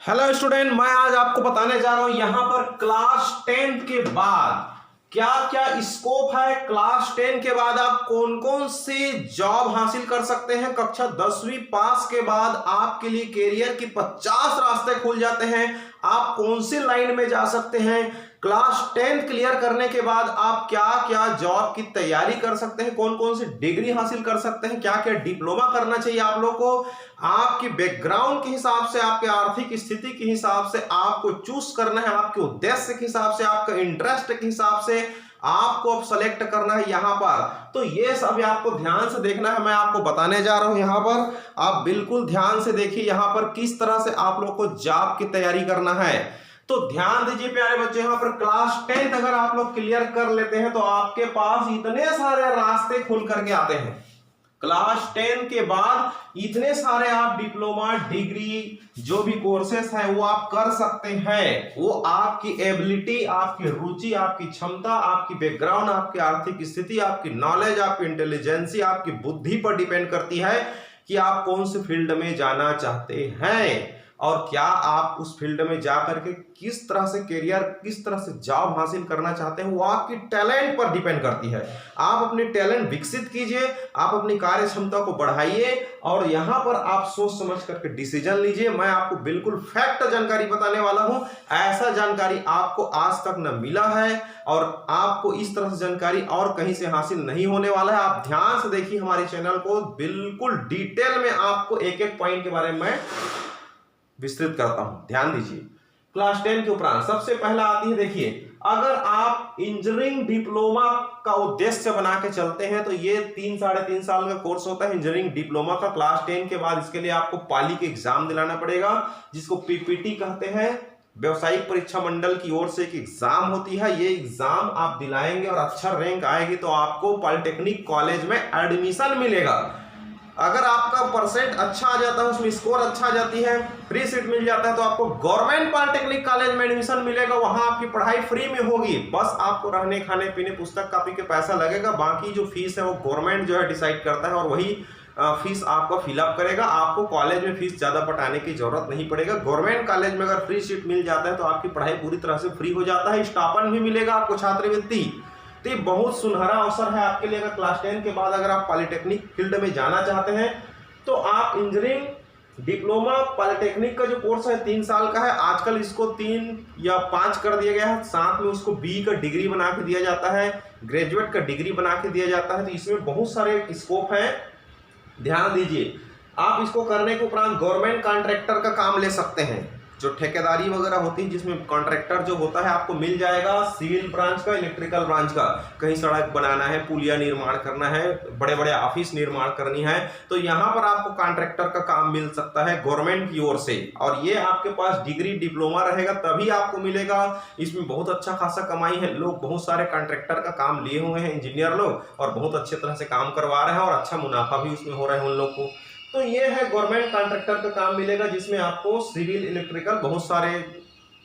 Hello student, मैं आज आपको बताने जा रहा हूं यहां पर क्लास 10 के बाद क्या क्या स्कोप है। क्लास 10 के बाद आप कौन कौन से जॉब हासिल कर सकते हैं। कक्षा 10वीं पास के बाद आपके लिए करियर की 50 रास्ते खुल जाते हैं। आप कौन सी लाइन में जा सकते हैं। क्लास 10 क्लियर करने के बाद आप क्या क्या जॉब की तैयारी कर सकते हैं, कौन कौन सी डिग्री हासिल कर सकते हैं, क्या क्या डिप्लोमा करना चाहिए आप लोग को। आपकी बैकग्राउंड के हिसाब से, आपके आर्थिक स्थिति के हिसाब से आपको चूज करना है, आपके उद्देश्य के हिसाब से, आपका इंटरेस्ट के हिसाब से आपको अब सेलेक्ट करना है यहां पर। तो ये सब आपको ध्यान से देखना है, मैं आपको बताने जा रहा हूं यहां पर। आप बिल्कुल ध्यान से देखिए यहां पर किस तरह से आप लोग को जॉब की तैयारी करना है। तो ध्यान दीजिए प्यारे बच्चे, यहां पर क्लास 10 अगर आप लोग क्लियर कर लेते हैं तो आपके पास इतने सारे रास्ते खुल करके आते हैं। क्लास 10 के बाद इतने सारे आप डिप्लोमा डिग्री जो भी कोर्सेस हैं वो आप कर सकते हैं। वो आपकी एबिलिटी, आपकी रुचि, आपकी क्षमता, आपकी बैकग्राउंड, आपकी आर्थिक स्थिति, आपकी नॉलेज, आपकी इंटेलिजेंसी, आपकी बुद्धि पर डिपेंड करती है कि आप कौन से फील्ड में जाना चाहते हैं और क्या आप उस फील्ड में जाकर के किस तरह से करियर, किस तरह से जॉब हासिल करना चाहते हैं। वो आपकी टैलेंट पर डिपेंड करती है। आप अपने टैलेंट विकसित कीजिए, आप अपनी कार्य क्षमता को बढ़ाइए और यहां पर आप सोच समझ करके डिसीजन लीजिए। मैं आपको बिल्कुल फैक्ट जानकारी बताने वाला हूं। ऐसा जानकारी आपको आज तक न मिला है और आपको इस तरह से जानकारी और कहीं से हासिल नहीं होने वाला है। आप ध्यान से देखिए हमारे चैनल को, बिल्कुल डिटेल में आपको एक एक पॉइंट के बारे में विस्तृत करता हूं, ध्यान दीजिए। क्लास 10 के उपरांत सबसे पहला आती है, देखिए अगर आप इंजीनियरिंग डिप्लोमा का उद्देश्य बना के चलते हैं तो ये 3-3.5 साल का कोर्स होता है इंजीनियरिंग डिप्लोमा का। क्लास 10 के बाद इसके लिए आपको पाली के एग्जाम दिलाना पड़ेगा जिसको पीपीटी कहते हैं। व्यवसायिक परीक्षा मंडल की ओर से एक एग्जाम होती है। ये एग्जाम आप दिलाएंगे और अच्छा रैंक आएगी तो आपको पॉलिटेक्निक कॉलेज में एडमिशन मिलेगा। अगर आपका परसेंट अच्छा आ जाता है, उसमें स्कोर अच्छा आ जाती है, फ्री सीट मिल जाता है तो आपको गवर्नमेंट पॉलिटेक्निक कॉलेज में एडमिशन मिलेगा। वहां आपकी पढ़ाई फ्री में होगी, बस आपको रहने खाने पीने पुस्तक कॉपी के पैसा लगेगा। बाकी जो फीस है वो गवर्नमेंट जो है डिसाइड करता है और वही फीस आपको फिलअप करेगा। आपको कॉलेज में फीस ज्यादा पटाने की जरूरत नहीं पड़ेगा। गवर्नमेंट कॉलेज में अगर फ्री सीट मिल जाता है तो आपकी पढ़ाई पूरी तरह से फ्री हो जाता है। स्टाइपेंड भी मिलेगा आपको, छात्रवृत्ति। तो ये बहुत सुनहरा अवसर है आपके लिए। अगर क्लास 10 के बाद अगर आप पॉलिटेक्निक फील्ड में जाना चाहते हैं तो आप इंजीनियरिंग डिप्लोमा पॉलिटेक्निक का जो कोर्स है 3 साल का है। आजकल इसको 3 या 5 कर दिया गया है। साथ में उसको बी का डिग्री बना के दिया जाता है, ग्रेजुएट का डिग्री बना के दिया जाता है। तो इसमें बहुत सारे स्कोप है, ध्यान दीजिए। आप इसको करने के उपरांत गवर्नमेंट कॉन्ट्रैक्टर का काम ले सकते हैं। जो ठेकेदारी वगैरह होती है जिसमें कॉन्ट्रैक्टर जो होता है आपको मिल जाएगा, सिविल ब्रांच का, इलेक्ट्रिकल ब्रांच का। कहीं सड़क बनाना है, पुलिया निर्माण करना है, बड़े बड़े ऑफिस निर्माण करनी है तो यहाँ पर आपको कॉन्ट्रैक्टर का काम मिल सकता है गवर्नमेंट की ओर से। और ये आपके पास डिग्री डिप्लोमा रहेगा तभी आपको मिलेगा। इसमें बहुत अच्छा खासा कमाई है। लोग बहुत सारे कॉन्ट्रैक्टर का काम लिए हुए हैं, इंजीनियर लोग, और बहुत अच्छे तरह से काम करवा रहे हैं और अच्छा मुनाफा भी उसमें हो रहा है उन लोग को। तो ये है गवर्नमेंट कॉन्ट्रैक्टर का काम मिलेगा जिसमें आपको सिविल, इलेक्ट्रिकल, बहुत सारे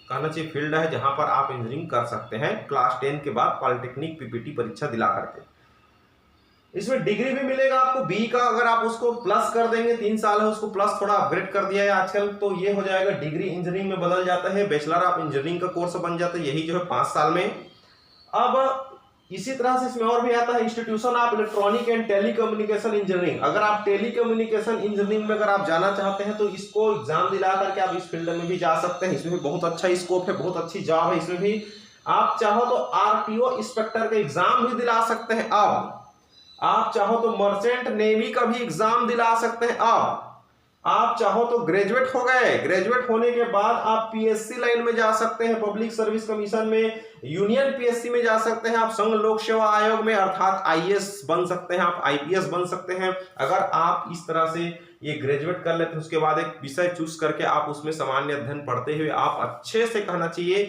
कहना चाहिए फील्ड है जहां पर आप इंजीनियरिंग कर सकते हैं क्लास 10 के बाद पॉलिटेक्निक पीपीटी परीक्षा दिला करके। इसमें डिग्री भी मिलेगा आपको बी का। अगर आप उसको प्लस कर देंगे, 3 साल है उसको प्लस थोड़ा अपग्रेड कर दिया है आजकल, तो ये हो जाएगा डिग्री इंजीनियरिंग में बदल जाता है। बैचलर ऑफ इंजीनियरिंग का कोर्स बन जाता है, यही जो है 5 साल में। अब इसी तरह से इसमें और भी आता है institution of electronic and telecommunication engineering. अगर आप टेलीकम्युनिकेशन इंजीनियरिंग में अगर आप जाना चाहते हैं तो इसको एग्जाम दिला करके आप इस फील्ड में भी जा सकते हैं। इसमें भी बहुत अच्छा स्कोप है, बहुत अच्छी जॉब है। इसमें भी आप चाहो तो आरटीओ इंस्पेक्टर का एग्जाम भी दिला सकते हैं। अब आप चाहो तो मर्चेंट नेवी का भी एग्जाम दिला सकते हैं। अब आप चाहो तो ग्रेजुएट हो गए, ग्रेजुएट होने के बाद आप पीएससी लाइन में जा सकते हैं, पब्लिक सर्विस कमीशन में, यूनियन पीएससी में जा सकते हैं। आप संघ लोक सेवा आयोग में अर्थात आईएएस बन सकते हैं, आप आईपीएस बन सकते हैं। अगर आप इस तरह से ये ग्रेजुएट कर लेते हैं उसके बाद एक विषय चूज करके आप उसमें सामान्य अध्ययन पढ़ते हुए आप अच्छे से कहना चाहिए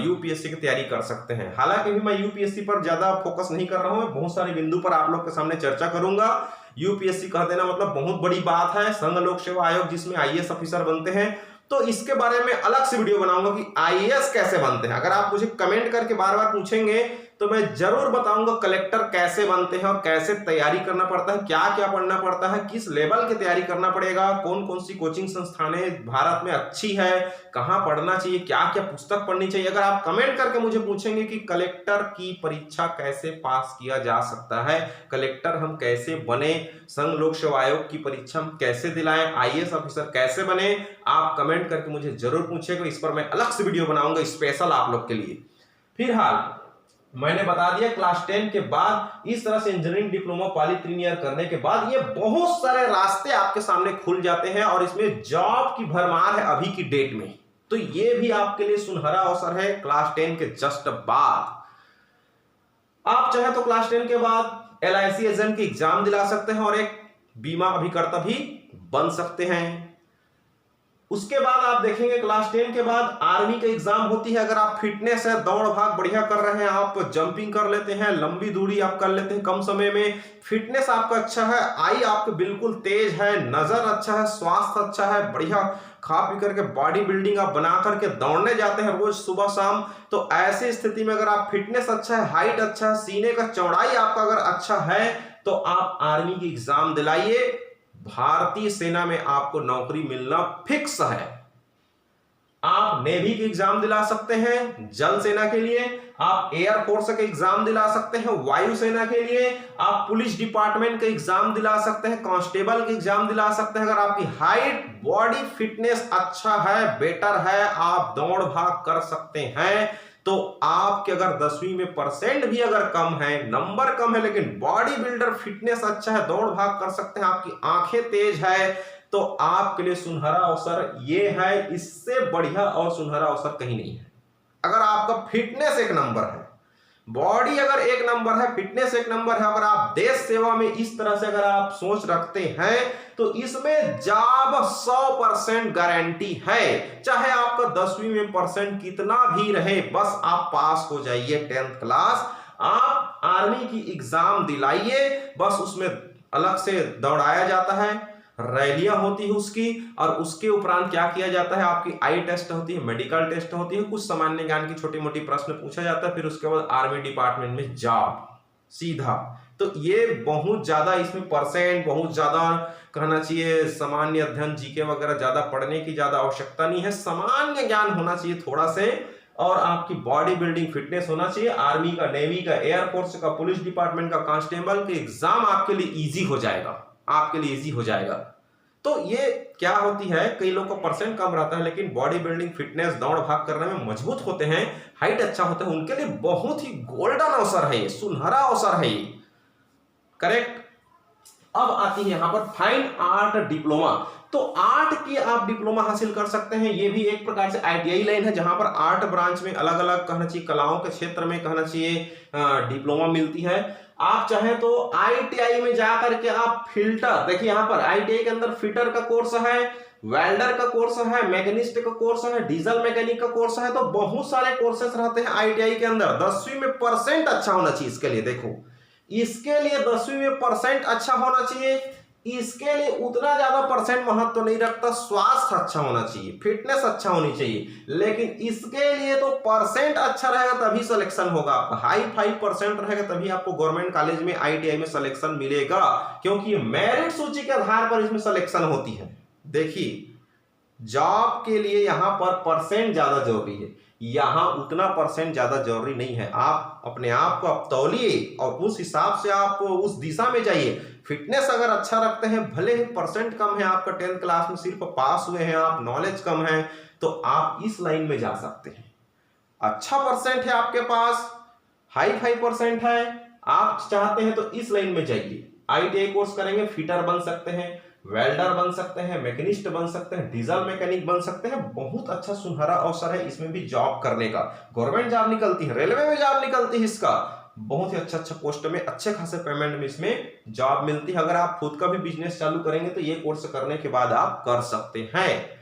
यूपीएससी की तैयारी कर सकते हैं। हालांकि भी मैं यूपीएससी पर ज्यादा फोकस नहीं कर रहा हूं, बहुत सारे बिंदु पर आप लोग के सामने चर्चा करूंगा। यूपीएससी कह देना मतलब बहुत बड़ी बात है। संघ लोक सेवा आयोग जिसमें आईएएस ऑफिसर बनते हैं तो इसके बारे में अलग से वीडियो बनाऊंगा कि आईएएस कैसे बनते हैं। अगर आप मुझे कमेंट करके बार बार पूछेंगे तो मैं जरूर बताऊंगा कलेक्टर कैसे बनते हैं और कैसे तैयारी करना पड़ता है, क्या क्या पढ़ना पड़ता है, किस लेवल की तैयारी करना पड़ेगा, कौन कौन सी कोचिंग संस्थानें भारत में अच्छी है, कहां पढ़ना चाहिए, क्या क्या पुस्तक पढ़नी चाहिए। अगर आप कमेंट करके मुझे पूछेंगे कि कलेक्टर की परीक्षा कैसे पास किया जा सकता है, कलेक्टर हम कैसे बने, संघ लोक सेवा आयोग की परीक्षा हम कैसे दिलाएं, आईएएस ऑफिसर कैसे बने, आप कमेंट करके मुझे जरूर पूछेगा। इस पर मैं अलग से वीडियो बनाऊंगा स्पेशल आप लोग के लिए। फिलहाल मैंने बता दिया क्लास 10 के बाद इस तरह से इंजीनियरिंग डिप्लोमा पॉली 3 ईयर करने के बाद ये बहुत सारे रास्ते आपके सामने खुल जाते हैं और इसमें जॉब की भरमार है अभी की डेट में। तो ये भी आपके लिए सुनहरा अवसर है क्लास 10 के जस्ट बाद। आप चाहे तो क्लास 10 के बाद LIC एजेंट की एग्जाम दिला सकते हैं और एक बीमा अभिकर्ता भी बन सकते हैं। उसके बाद आप देखेंगे क्लास 10 के बाद आर्मी का एग्जाम होती है। अगर आप फिटनेस है, दौड़ भाग बढ़िया कर रहे हैं, आप जंपिंग कर लेते हैं, लंबी दूरी आप कर लेते हैं कम समय में, फिटनेस आपका अच्छा है, आई आपके बिल्कुल तेज है, नजर अच्छा है, स्वास्थ्य अच्छा है, बढ़िया खा पी करके बॉडी बिल्डिंग आप बना करके दौड़ने जाते हैं रोज सुबह शाम, तो ऐसी स्थिति में अगर आप फिटनेस अच्छा है, हाइट अच्छा है, सीने का चौड़ाई आपका अगर अच्छा है तो आप आर्मी की एग्जाम दिलाइए। भारतीय सेना में आपको नौकरी मिलना फिक्स है। आप नेवी की एग्जाम दिला सकते हैं जल सेना के लिए, आप एयरफोर्स के एग्जाम दिला सकते हैं वायुसेना के लिए, आप पुलिस डिपार्टमेंट के एग्जाम दिला सकते हैं, कांस्टेबल के एग्जाम दिला सकते हैं। अगर आपकी हाइट बॉडी फिटनेस अच्छा है, बेटर है, आप दौड़ भाग कर सकते हैं, तो आपके अगर 10वीं में परसेंट भी अगर कम है, नंबर कम है, लेकिन बॉडी बिल्डर फिटनेस अच्छा है, दौड़ भाग कर सकते हैं, आपकी आंखें तेज है, तो आपके लिए सुनहरा अवसर ये है। इससे बढ़िया और सुनहरा अवसर कहीं नहीं है। अगर आपका फिटनेस एक नंबर है, बॉडी अगर एक नंबर है, फिटनेस एक नंबर है, अगर आप देश सेवा में इस तरह से अगर आप सोच रखते हैं तो इसमें जॉब 100% गारंटी है। चाहे आपका 10वीं में परसेंट कितना भी रहे, बस आप पास हो जाइए 10th क्लास, आप आर्मी की एग्जाम दिलाइए। बस उसमें अलग से दौड़ाया जाता है, रैलियां होती है उसकी, और उसके उपरांत क्या किया जाता है, आपकी आई टेस्ट होती है, मेडिकल टेस्ट होती है, कुछ सामान्य ज्ञान की छोटी मोटी प्रश्न पूछा जाता है, फिर उसके बाद आर्मी डिपार्टमेंट में जॉब सीधा। तो ये बहुत ज्यादा इसमें परसेंट बहुत ज्यादा कहना चाहिए, सामान्य अध्ययन जीके वगैरह ज्यादा पढ़ने की ज्यादा आवश्यकता नहीं है, सामान्य ज्ञान होना चाहिए थोड़ा से, और आपकी बॉडी बिल्डिंग फिटनेस होना चाहिए। आर्मी का, नेवी का, एयरफोर्स का, पुलिस डिपार्टमेंट का, कांस्टेबल के एग्जाम आपके लिए इजी हो जाएगा, आपके लिए इजी हो जाएगा। तो ये क्या होती है, कई लोगों का परसेंट कम रहता है लेकिन बॉडी बिल्डिंग फिटनेस दौड़ भाग करने में मजबूत होते हैं, हाइट अच्छा होता है, उनके लिए बहुत ही गोल्डन अवसर है ये, सुनहरा अवसर है ये। करेक्ट। अब आती है यहां पर फाइन आर्ट डिप्लोमा। तो आर्ट की आप डिप्लोमा हासिल कर सकते हैं, ये भी एक प्रकार से ITI लाइन है जहां पर आर्ट ब्रांच में अलग अलग कहना चाहिए कलाओं के क्षेत्र में कहना चाहिए डिप्लोमा मिलती है। आप चाहे तो ITI में जाकर के आप फिल्टर, देखिए यहां पर ITI के अंदर फिटर का कोर्स है, वेल्डर का कोर्स है, मैकेनिस्ट का कोर्स है, डीजल मैकेनिक का कोर्स है, तो बहुत सारे कोर्सेस रहते हैं ITI के अंदर। 10वीं में परसेंट अच्छा होना चाहिए इसके लिए, देखो इसके लिए 10वीं में परसेंट अच्छा होना चाहिए, इसके लिए उतना ज्यादा परसेंट महत्व तो नहीं रखता, स्वास्थ्य अच्छा होना चाहिए, फिटनेस अच्छा होनी चाहिए, लेकिन इसके लिए तो परसेंट अच्छा रहेगा तभी सिलेक्शन होगा आपका, हाई 5% रहेगा तभी आपको गवर्नमेंट कॉलेज में ITI में सिलेक्शन मिलेगा, क्योंकि मेरिट सूची के आधार पर इसमें सिलेक्शन होती है। देखिए जॉब के लिए यहां पर परसेंट ज्यादा जरूरी है, यहां उतना परसेंट ज्यादा जरूरी नहीं है। आप अपने आप को आप तौलिए और उस हिसाब से आप उस दिशा में जाइए। फिटनेस अगर अच्छा रखते हैं, भले ही परसेंट कम है आपका, 10th क्लास में सिर्फ पास हुए हैं आप, नॉलेज कम है, तो आप इस लाइन में जा सकते हैं। अच्छा परसेंट है आपके पास, हाई परसेंट है, आप चाहते हैं तो इस लाइन में जाइए। ITI कोर्स करेंगे, फिटर बन सकते हैं, वेल्डर बन सकते हैं, मैकेनिस्ट बन सकते हैं, डीजल मैकेनिक बन सकते हैं। बहुत अच्छा सुनहरा अवसर है इसमें भी जॉब करने का। गवर्नमेंट जॉब निकलती है, रेलवे में जॉब निकलती है, इसका बहुत ही अच्छा पोस्ट में अच्छे खासे पेमेंट में इसमें जॉब मिलती है। अगर आप खुद का भी बिजनेस चालू करेंगे तो ये कोर्स करने के बाद आप कर सकते हैं।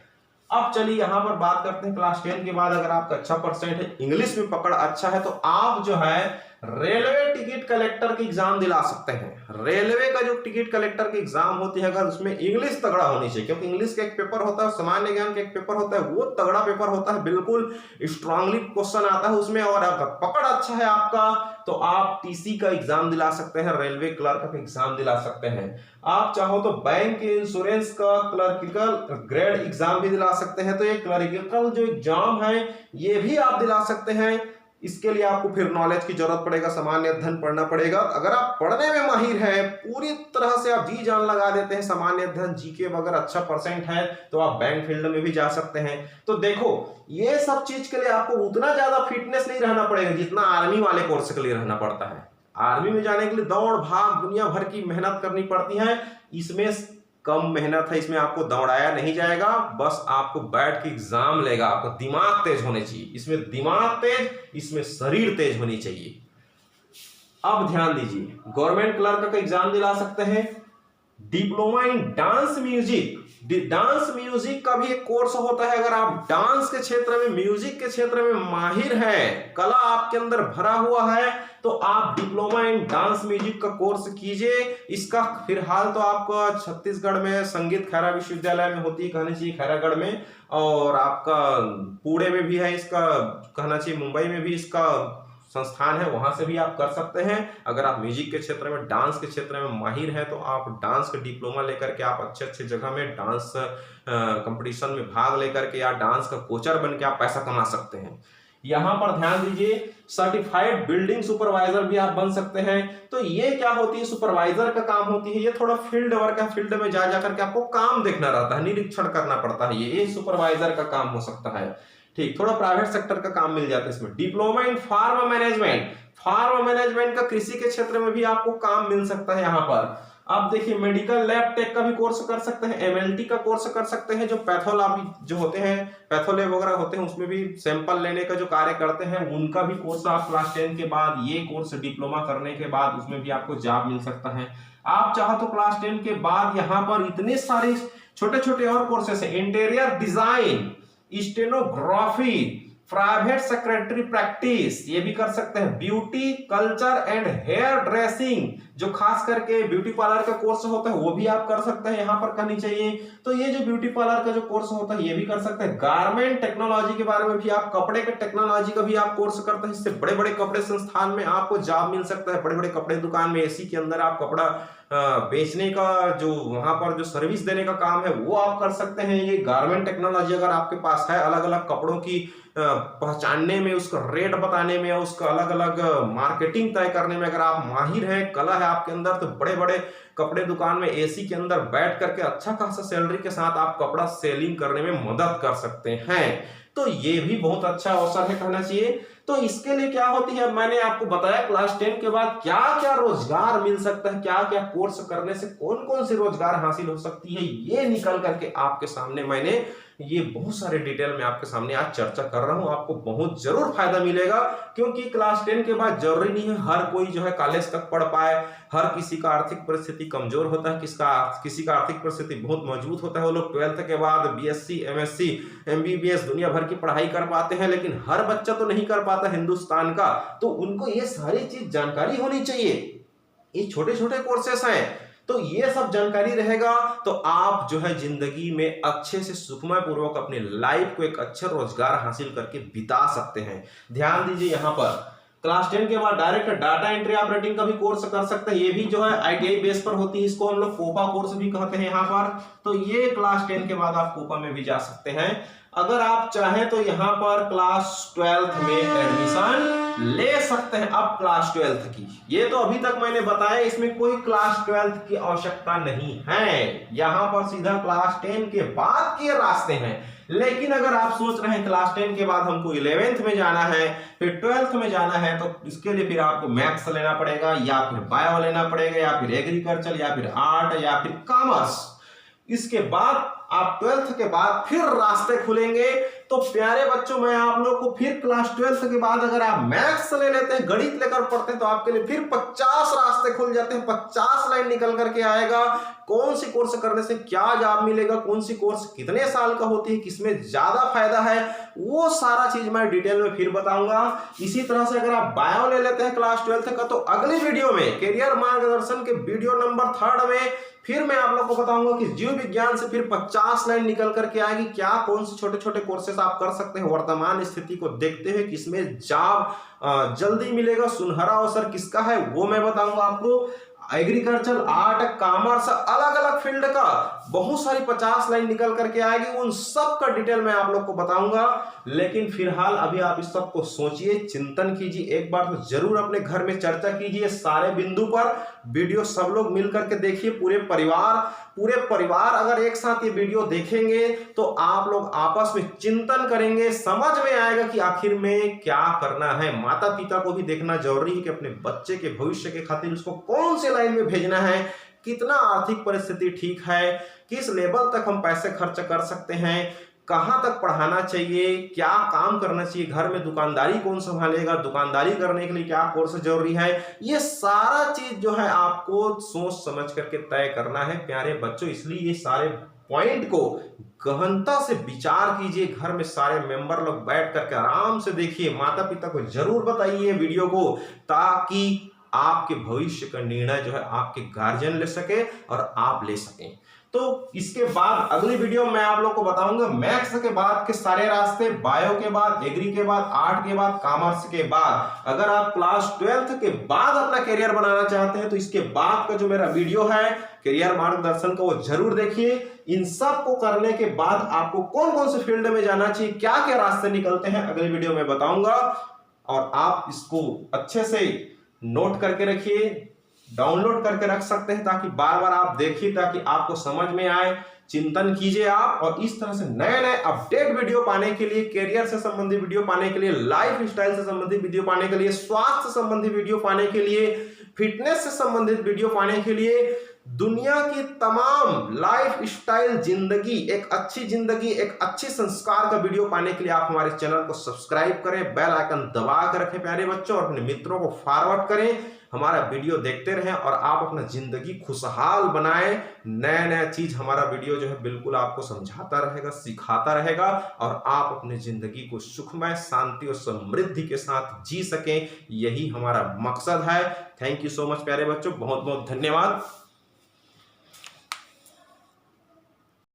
अब चलिए यहां पर बात करते हैं क्लास 10 के बाद अगर आपका अच्छा परसेंट है, इंग्लिश में पकड़ अच्छा है, तो आप जो है रेलवे टिकट कलेक्टर की एग्जाम दिला सकते हैं। रेलवे का जो टिकट कलेक्टर की एग्जाम होती है, अगर उसमें इंग्लिश तगड़ा होनी चाहिए, क्योंकि इंग्लिश का एक पेपर होता है, सामान्य ज्ञान का एक पेपर होता है, वो तगड़ा पेपर होता है, बिल्कुल स्ट्रांगली क्वेश्चन आता है उसमें, और अगर पकड़ अच्छा है आपका तो आप टीसी का एग्जाम दिला सकते हैं, रेलवे क्लर्क का एग्जाम दिला सकते हैं। आप चाहो तो बैंक इंश्योरेंस का क्लर्किकल ग्रेड एग्जाम भी दिला सकते हैं। तो ये क्लर्किकल जो एग्जाम है ये भी आप दिला सकते हैं। इसके लिए आपको फिर नॉलेज की जरूरत पड़ेगा, सामान्य अध्ययन पढ़ना पड़ेगा। अगर आप पढ़ने में माहिर हैं, पूरी तरह से आप जी जान लगा देते हैं, सामान्य अध्ययन जीके में अगर अच्छा परसेंट है तो आप बैंक फील्ड में भी जा सकते हैं। तो देखो, ये सब चीज के लिए आपको उतना ज्यादा फिटनेस नहीं रहना पड़ेगा जितना आर्मी वाले कोर्स के लिए रहना पड़ता है। आर्मी में जाने के लिए दौड़ भाग दुनिया भर की मेहनत करनी पड़ती है, इसमें कम मेहनत है, इसमें आपको दौड़ाया नहीं जाएगा, बस आपको बैठ के एग्जाम लेगा। आपका दिमाग तेज होने चाहिए, इसमें दिमाग तेज, इसमें शरीर तेज होनी चाहिए। अब ध्यान दीजिए, गवर्नमेंट क्लर्क का एग्जाम दिला सकते हैं। Diploma in dance music, dance music का भी एक कोर्स होता है। अगर आप डांस के क्षेत्र में, म्यूजिक के क्षेत्र में माहिर हैं, कला आपके अंदर भरा हुआ है, तो आप डिप्लोमा इन डांस म्यूजिक का कोर्स कीजिए। इसका फिलहाल तो आपका छत्तीसगढ़ में संगीत खैरा विश्वविद्यालय में होती है, कहना चाहिए खैरागढ़ में, और आपका पुणे में भी है, इसका कहना चाहिए मुंबई में भी इसका संस्थान है, वहां से भी आप कर सकते हैं। अगर आप म्यूजिक के क्षेत्र में, डांस के क्षेत्र में माहिर हैं, तो आप डांस का डिप्लोमा लेकर के आप अच्छे अच्छे जगह में डांस कंपटीशन में भाग लेकर के या डांस का कोचर बन के आप पैसा कमा सकते हैं। यहां पर ध्यान दीजिए, सर्टिफाइड बिल्डिंग सुपरवाइजर भी आप बन सकते हैं। तो ये क्या होती है, सुपरवाइजर का काम होती है, ये थोड़ा फील्ड वर्क है, फील्ड में जा जाकर के आपको काम देखना रहता है, निरीक्षण करना पड़ता है, ये सुपरवाइजर का काम हो सकता है। ठीक, थोड़ा प्राइवेट सेक्टर का काम मिल जाता है इसमें। Diploma in farm management, farm management का कृषि के क्षेत्र में भी आपको काम मिल सकता है यहाँ पर। अब देखिए, मेडिकल लैब टेक का भी कोर्स कर सकते हैं, एमएलटी का कोर्स कर सकते हैं, जो पैथोलॉजी जो होते हैं, पैथोलैब वगैरह होते हैं, उसमें भी सैंपल लेने का जो कार्य करते हैं, उनका भी कोर्स आप क्लास 10 के बाद, ये कोर्स डिप्लोमा करने के बाद उसमें भी आपको जॉब मिल सकता है। आप चाहो तो क्लास 10 के बाद यहाँ पर इतने सारे छोटे छोटे और कोर्सेस है, interior design, stenography, private secretary practice, ये भी कर सकते हैं। Beauty culture and hair dressing, जो खास करके ब्यूटी पार्लर का कोर्स होता है, वो भी आप कर सकते हैं, यहाँ पर करनी चाहिए। तो ये जो ब्यूटी पार्लर का जो कोर्स होता है, ये भी कर सकते हैं। गारमेंट टेक्नोलॉजी के बारे में भी, आप कपड़े के टेक्नोलॉजी का भी आप कोर्स करते हैं, इससे बड़े बड़े कपड़े संस्थान में आपको जॉब मिल सकता है। बड़े बड़े कपड़े दुकान में, एसी के अंदर आप कपड़ा बेचने का, जो वहां पर जो सर्विस देने का काम है, वो आप कर सकते हैं। ये गारमेंट टेक्नोलॉजी अगर आपके पास है, अलग अलग कपड़ों की पहचानने में, उसका रेट बताने में, उसका अलग अलग मार्केटिंग तय करने में अगर आप माहिर हैं, कला है आपके अंदर, तो बड़े बड़े कपड़े दुकान में एसी के अंदर बैठ करके अच्छा खासा सैलरी के साथ आप कपड़ा सेलिंग करने में मदद कर सकते हैं। तो ये भी बहुत अच्छा अवसर है, कहना चाहिए। तो इसके लिए क्या होती है, मैंने आपको बताया क्लास 10 के बाद क्या क्या रोजगार मिल सकता है, क्या क्या कोर्स करने से कौन कौन सी रोजगार हासिल हो सकती है, ये निकल करके आपके सामने मैंने ये बहुत सारे डिटेल में आपके सामने आज चर्चा कर रहा हूं। आपको बहुत जरूर फायदा मिलेगा, क्योंकि क्लास 10 के बाद जरूरी नहीं है हर कोई जो है कॉलेज तक पढ़ पाए। हर किसी का आर्थिक परिस्थिति कमजोर होता है, किसी का आर्थिक परिस्थिति बहुत मजबूत होता है, वो लोग 12th के बाद बीएससी, एमएससी, एमबीबीएस दुनिया भर की पढ़ाई कर पाते हैं, लेकिन हर बच्चा तो नहीं कर पाता हिंदुस्तान का। तो उनको ये सारी चीज जानकारी होनी चाहिए। ये छोटे छोटे कोर्सेस हैं, तो ये सब जानकारी रहेगा तो आप जो है जिंदगी में अच्छे से सुखमय पूर्वक अपनी लाइफ को एक अच्छा रोजगार हासिल करके बिता सकते हैं। ध्यान दीजिए, यहाँ पर क्लास 10 के बाद डायरेक्ट डाटा एंट्री ऑपरेटिंग का भी कोर्स कर सकते हैं। ये भी जो है आईटीआई बेस पर होती है, इसको हम लोग कोपा कोर्स भी कहते हैं यहाँ पर। तो ये क्लास 10 के बाद आप कोपा में भी जा सकते हैं। अगर आप चाहें तो यहाँ पर क्लास 12th में एडमिशन ले सकते हैं। अब क्लास 12th की, ये तो अभी तक मैंने बताया, इसमें कोई क्लास 12th की आवश्यकता नहीं है। यहाँ पर सीधा क्लास 10 के बाद के रास्ते हैं। लेकिन अगर आप सोच रहे हैं क्लास 10 के बाद हमको 11th में जाना है, फिर 12th में जाना है, तो इसके लिए फिर आपको मैथ्स लेना पड़ेगा, या फिर बायो लेना पड़ेगा, या फिर एग्रीकल्चर, या फिर आर्ट, या फिर कॉमर्स। इसके बाद आप 12th के बाद फिर रास्ते खुलेंगे। तो प्यारे बच्चों, मैं आप लोग को फिर क्लास 12th के बाद अगर आप मैथ्स ले लेते हैं, गणित लेकर पढ़ते हैं, तो आपके लिए फिर 50 रास्ते खुल जाते हैं, 50 लाइन निकल करके आएगा। कौन सी कोर्स करने से क्या जॉब मिलेगा, कौन सी कोर्स कितने साल का होती है, किसमें ज्यादा फायदा है, वो सारा चीज मैं डिटेल में फिर बताऊंगा। इसी तरह से अगर आप बायो ले लेते हैं क्लास 12th का, तो अगली वीडियो में करियर मार्गदर्शन के वीडियो नंबर 3 में फिर मैं आप लोग को बताऊंगा कि जीव विज्ञान से फिर 50 लाइन निकल करके आएगी। क्या कौन से छोटे छोटे कोर्सेस आप कर सकते हैं वर्तमान स्थिति को देखते हुए, किसमें जॉब जल्दी मिलेगा, सुनहरा अवसर किसका है, वो मैं बताऊंगा आपको। एग्रीकल्चर, आर्ट, कॉमर्स, अलग अलग फील्ड का बहुत सारी 50 लाइन निकल करके आएगी, उन सब का डिटेल मैं आप लोग को बताऊंगा। लेकिन फिलहाल अभी आप इस सब को सोचिए, चिंतन कीजिए, एक बार तो जरूर अपने घर में चर्चा कीजिए सारे बिंदु पर। वीडियो सब लोग मिल करके देखिए, पूरे परिवार अगर एक साथ ये वीडियो देखेंगे तो आप लोग आपस में चिंतन करेंगे, समझ में आएगा कि आखिर में क्या करना है। माता पिता को भी देखना जरूरी है कि अपने बच्चे के भविष्य के खातिर उसको कौन से लाइन में भेजना है, कितना आर्थिक परिस्थिति ठीक है, किस लेवल तक हम पैसे खर्च कर सकते हैं, कहां तक पढ़ाना चाहिए, क्या काम करना चाहिए, घर में दुकानदारी कौन संभालेगा, दुकानदारी करने के लिए क्या कोर्स जरूरी है। ये सारा चीज जो है आपको सोच समझ करके तय करना है प्यारे बच्चों। इसलिए ये सारे पॉइंट को गहनता से विचार कीजिए, घर में सारे मेंबर लोग बैठ करके आराम से देखिए, माता पिता को जरूर बताइए वीडियो को, ताकि आपके भविष्य का निर्णय जो है आपके गार्जियन ले सके और आप ले सकें। तो इसके बाद अगली वीडियो में मैं आप लोग को बताऊंगा मैथ्स के बाद के सारे रास्ते, बायो के बाद, एग्री के बाद, आर्ट के बाद, कॉमर्स के बाद। अगर आप क्लास 12th के बाद अपना करियर बनाना चाहते हैं तो इसके बाद का जो मेरा वीडियो है करियर मार्गदर्शन का, वो जरूर देखिए। इन सब को करने के बाद आपको कौन कौन से फील्ड में जाना चाहिए, क्या क्या रास्ते निकलते हैं, अगली वीडियो में बताऊंगा। और आप इसको अच्छे से नोट करके रखिए, डाउनलोड करके रख सकते हैं, ताकि बार बार आप देखिए, ताकि आपको समझ में आए, चिंतन कीजिए आप। और इस तरह से नए नए अपडेट वीडियो पाने के लिए, करियर से संबंधित वीडियो पाने के लिए, लाइफ स्टाइल से संबंधित वीडियो पाने के लिए, स्वास्थ्य से संबंधित वीडियो पाने के लिए, फिटनेस से संबंधित वीडियो पाने के लिए, दुनिया की तमाम लाइफ स्टाइल, जिंदगी, एक अच्छी जिंदगी, एक अच्छी संस्कार का वीडियो पाने के लिए आप हमारे चैनल को सब्सक्राइब करें, बेल आइकन दबा कर रखें प्यारे बच्चों, और अपने मित्रों को फॉरवर्ड करें, हमारा वीडियो देखते रहें और आप अपना जिंदगी खुशहाल बनाएं। नया नया चीज हमारा वीडियो जो है बिल्कुल आपको समझाता रहेगा, सिखाता रहेगा, और आप अपनी जिंदगी को सुखमय, शांति और समृद्धि के साथ जी सकें, यही हमारा मकसद है। थैंक यू सो मच प्यारे बच्चों, बहुत बहुत धन्यवाद।